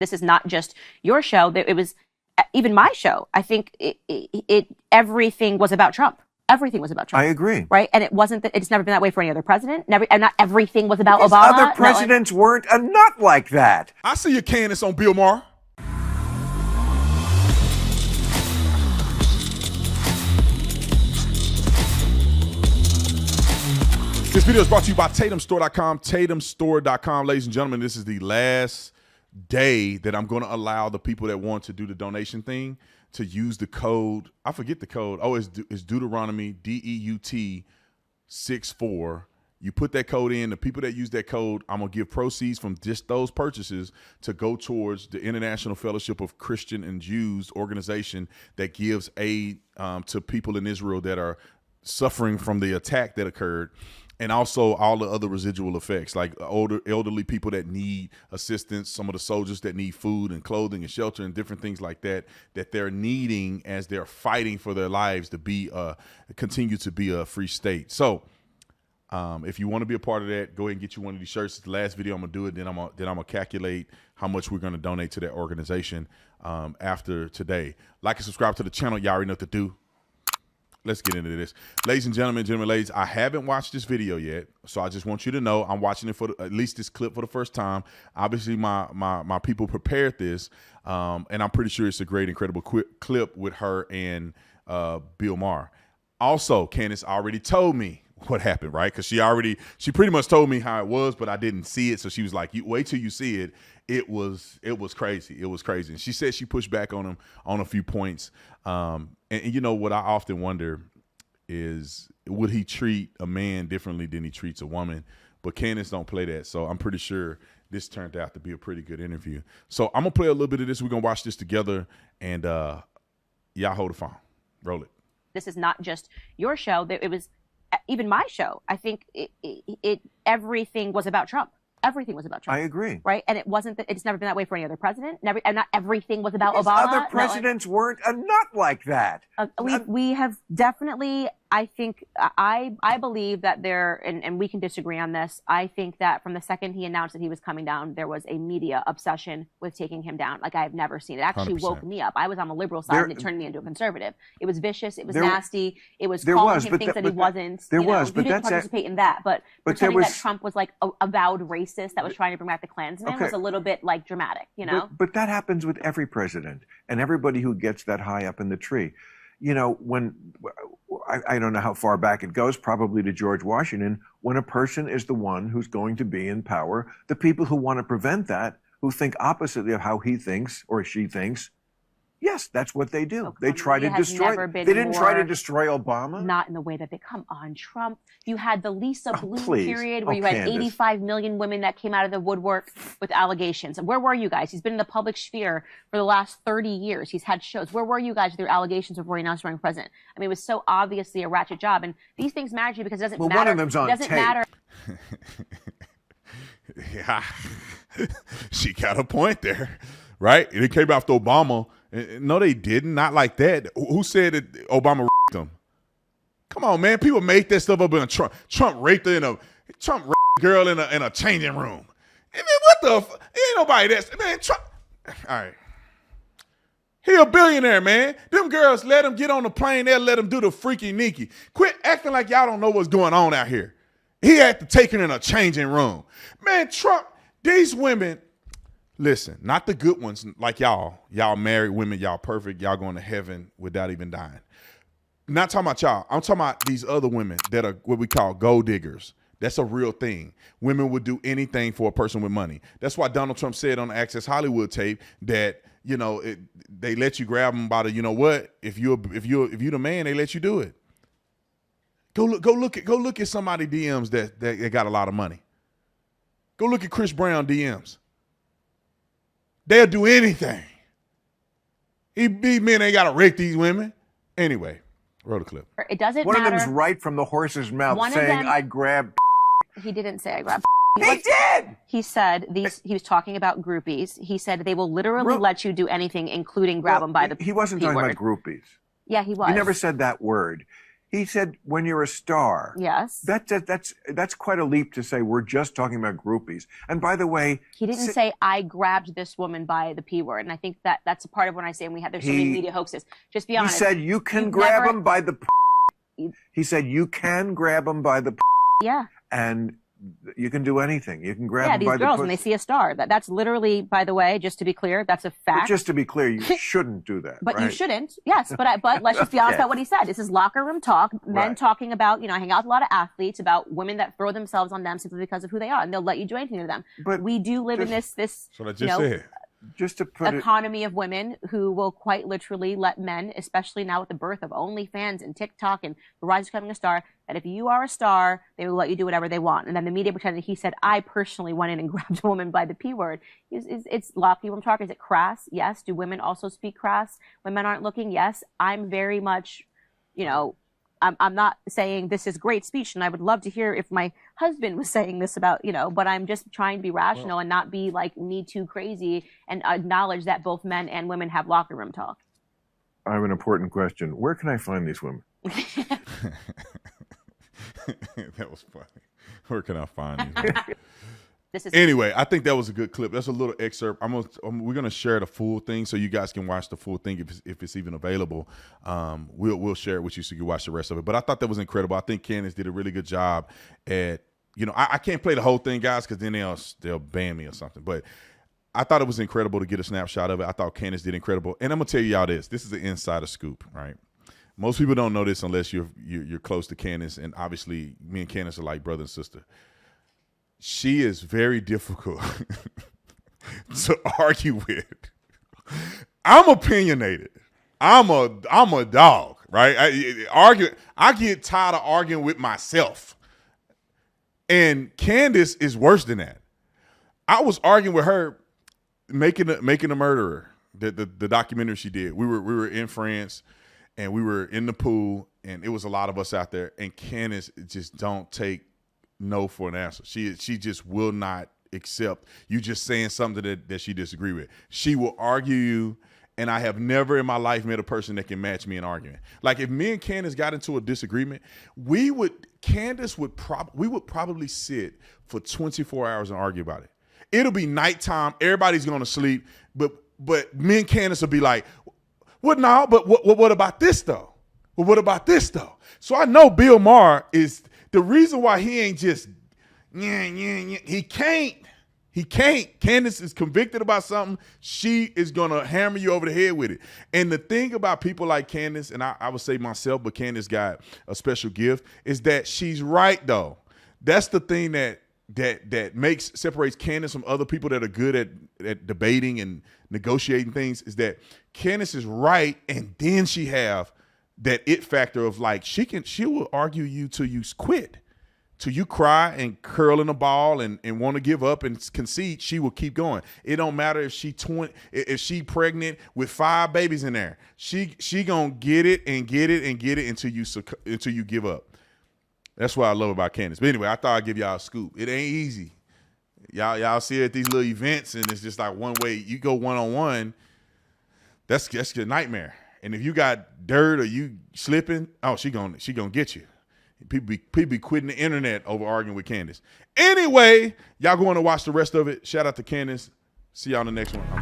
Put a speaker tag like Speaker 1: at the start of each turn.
Speaker 1: This is not just your show. It was even my show. I think everything was about Trump. Everything was about Trump.
Speaker 2: I agree.
Speaker 1: Right? And it wasn't that, it's never been that way for any other president. And not everything was about
Speaker 2: Because
Speaker 1: Obama.
Speaker 2: Other presidents weren't a nut like that.
Speaker 3: I see your Candace on Bill Maher. This video is brought to you by TatumStore.com, TatumStore.com. Ladies and gentlemen, this is the last day that I'm going to allow the people that want to do the donation thing to use the code. I forget the code. Oh, it's Deuteronomy, DEUT 64. You put that code in. The people that use that code, I'm going to give proceeds from just those purchases to go towards the International Fellowship of Christian and Jews organization that gives aid to people in Israel that are suffering from the attack that occurred. And also all the other residual effects, like elderly people that need assistance, some of the soldiers that need food and clothing and shelter and different things like that, that they're needing as they're fighting for their lives to be continue to be a free state. So if you want to be a part of that, go ahead and get you one of these shirts. It's the last video I'm gonna do it. Then I'm gonna calculate how much we're gonna donate to that organization after today. Like and subscribe to the channel. Y'all already know what to do. Let's get into this. Ladies and gentlemen, ladies, I haven't watched this video yet, so I just want you to know I'm watching it for at least this clip for the first time. Obviously, my people prepared this, and I'm pretty sure it's a great, incredible clip with her and Bill Maher. Also, Candace already told me what happened, right? Because she pretty much told me how it was, but I didn't see it. So she was like, "You wait till you see it." It was crazy. It was crazy. And she said she pushed back on him on a few points. And you know what I often wonder is, would he treat a man differently than he treats a woman? But Candace don't play that. So I'm pretty sure this turned out to be a pretty good interview. So I'm gonna play a little bit of this. We're gonna watch this together, and y'all hold the phone. Roll it.
Speaker 1: This is not just your show. It was even my show. I think everything was about Trump. Everything was about Trump.
Speaker 2: I agree.
Speaker 1: Right? And it wasn't that, it's never been that way for any other president. And not everything was about
Speaker 2: Because
Speaker 1: Obama.
Speaker 2: Other presidents weren't a nut like that.
Speaker 1: We have definitely, I think, I believe that and we can disagree on this. I think that from the second he announced that he was coming down, there was a media obsession with taking him down like I've never seen. It actually
Speaker 3: 100%.
Speaker 1: woke me up. I was on the liberal side and it turned me into a conservative. It was vicious. It was nasty. It was calling him things that he wasn't.
Speaker 2: There
Speaker 1: was.
Speaker 2: But
Speaker 1: you didn't participate in that. But pretending that Trump was like a avowed racist that was trying to bring back the Klansmen was a little bit like dramatic, you know?
Speaker 2: But that happens with every president and everybody who gets that high up in the tree. You know, when I don't know how far back it goes, probably to George Washington, when a person is the one who's going to be in power, the people who want to prevent that, who think oppositely of how he thinks or she thinks, yes, that's what they do. They try to destroy. They didn't try to destroy Obama.
Speaker 1: Not in the way that they come on Trump. You had the Lisa Bloom
Speaker 2: please.
Speaker 1: period where you had
Speaker 2: Candace.
Speaker 1: 85 million women that came out of the woodwork with allegations. Where were you guys? He's been in the public sphere for the last 30 years. He's had shows. Where were you guys with your allegations before he announced running president? I mean, it was so obviously a ratchet job. And these things matter to you because it doesn't matter.
Speaker 2: One of them's on
Speaker 1: it doesn't
Speaker 2: tape.
Speaker 1: matter.
Speaker 3: Yeah, she got a point there, right? It came after Obama. No, they didn't. Not like that. Who said that Obama raped them? Come on, man. People make that stuff up in a Trump raped her Trump raped a girl in a changing room. And then what the? Ain't nobody that's, man, Trump. All right. He a billionaire, man. Them girls let him get on the plane. They'll let him do the freaky neaky. Quit acting like y'all don't know what's going on out here. He had to take her in a changing room. Man, Trump, these women, listen, not the good ones like y'all. Y'all married women, y'all perfect, y'all going to heaven without even dying. Not talking about y'all. I'm talking about these other women that are what we call gold diggers. That's a real thing. Women would do anything for a person with money. That's why Donald Trump said on the Access Hollywood tape that, you know, they let you grab them by the, you know what? If you're the man, they let you do it. Go look at somebody DMs that got a lot of money. Go look at Chris Brown DMs. They'll do anything. These men ain't got to rape these women. Anyway, roll the clip.
Speaker 1: It doesn't
Speaker 2: matter.
Speaker 1: matter.
Speaker 2: One of them's right from the horse's mouth saying, I grabbed.
Speaker 1: He didn't say I grabbed.
Speaker 2: He did.
Speaker 1: He said he was talking about groupies. He said they will literally let you do anything, including grab them by the
Speaker 2: He wasn't talking about groupies.
Speaker 1: Yeah, he was.
Speaker 2: He never said that word. He said, when you're a star.
Speaker 1: Yes.
Speaker 2: That's quite a leap to say we're just talking about groupies. And by the way,
Speaker 1: he didn't say I grabbed this woman by the P word, and I think that's a part of when I say there's so many media hoaxes. Just be honest.
Speaker 2: He said you can grab him by the. He said you can grab him by the.
Speaker 1: Yeah.
Speaker 2: And you can do anything. You can grab them
Speaker 1: these
Speaker 2: by
Speaker 1: girls
Speaker 2: the
Speaker 1: when they see a star. That's literally, by the way, just to be clear, that's a fact.
Speaker 2: But just to be clear, you shouldn't do that.
Speaker 1: But
Speaker 2: right?
Speaker 1: you shouldn't. Yes, but let's just be honest about what he said. This is locker room talk. Men talking about, I hang out with a lot of athletes, about women that throw themselves on them simply because of who they are, and they'll let you do anything to them. But we do live in this
Speaker 3: so I just said.
Speaker 2: Just to put
Speaker 1: economy of women who will quite literally let men, especially now with the birth of OnlyFans and TikTok and the rise of becoming a star, that if you are a star, they will let you do whatever they want. And then the media pretended he said, I personally went in and grabbed a woman by the P word. It's locker room talk. Is it crass? Yes. Do women also speak crass when men aren't looking? Yes. I'm very much, I'm not saying this is great speech, and I would love to hear if my husband was saying this about, but I'm just trying to be rational and not be like me too crazy and acknowledge that both men and women have locker room talk.
Speaker 2: I have an important question. Where can I find these women?
Speaker 3: That was funny. Where can I find these women? Anyway, I think that was a good clip. That's a little excerpt. We're gonna share the full thing so you guys can watch the full thing if it's even available. We'll share it with you so you can watch the rest of it. But I thought that was incredible. I think Candace did a really good job at. I can't play the whole thing, guys, because then they'll ban me or something. But I thought it was incredible to get a snapshot of it. I thought Candace did incredible. And I'm gonna tell y'all this. This is an insider scoop, right? Most people don't know this unless you're close to Candace, and obviously me and Candace are like brother and sister. She is very difficult to argue with. I'm opinionated. I'm a dog, right? I get tired of arguing with myself. And Candace is worse than that. I was arguing with her making a murderer, the documentary she did. We were in France and we were in the pool, and it was a lot of us out there, and Candace just don't take no for an answer. She just will not accept you just saying something that she disagree with. She will argue you, and I have never in my life met a person that can match me in arguing. Like if me and Candace got into a disagreement, we would probably sit for 24 hours and argue about it. It'll be nighttime, everybody's going to sleep, but me and Candace will be like, "What now? But what about this though? Well, what about this though?" So I know Bill Maher is the reason why he ain't just, he can't. Candace is convicted about something. She is going to hammer you over the head with it. And the thing about people like Candace, and I would say myself, but Candace got a special gift, is that she's right, though. That's the thing that separates Candace from other people that are good at debating and negotiating things, is that Candace is right, and then she have that it factor of like she will argue you till you quit, till you cry and curl in a ball and want to give up and concede. She will keep going. It don't matter if she pregnant with 5 babies in there. She gonna get it until you give up. That's what I love about Candace. But anyway, I thought I'd give y'all a scoop. It ain't easy. Y'all see it at these little events, and it's just like one way. You go one-on-one, that's your nightmare. And if you got dirt or you slipping, she gonna get you. People be quitting the internet over arguing with Candace. Anyway, y'all going to watch the rest of it. Shout out to Candace. See y'all on the next one.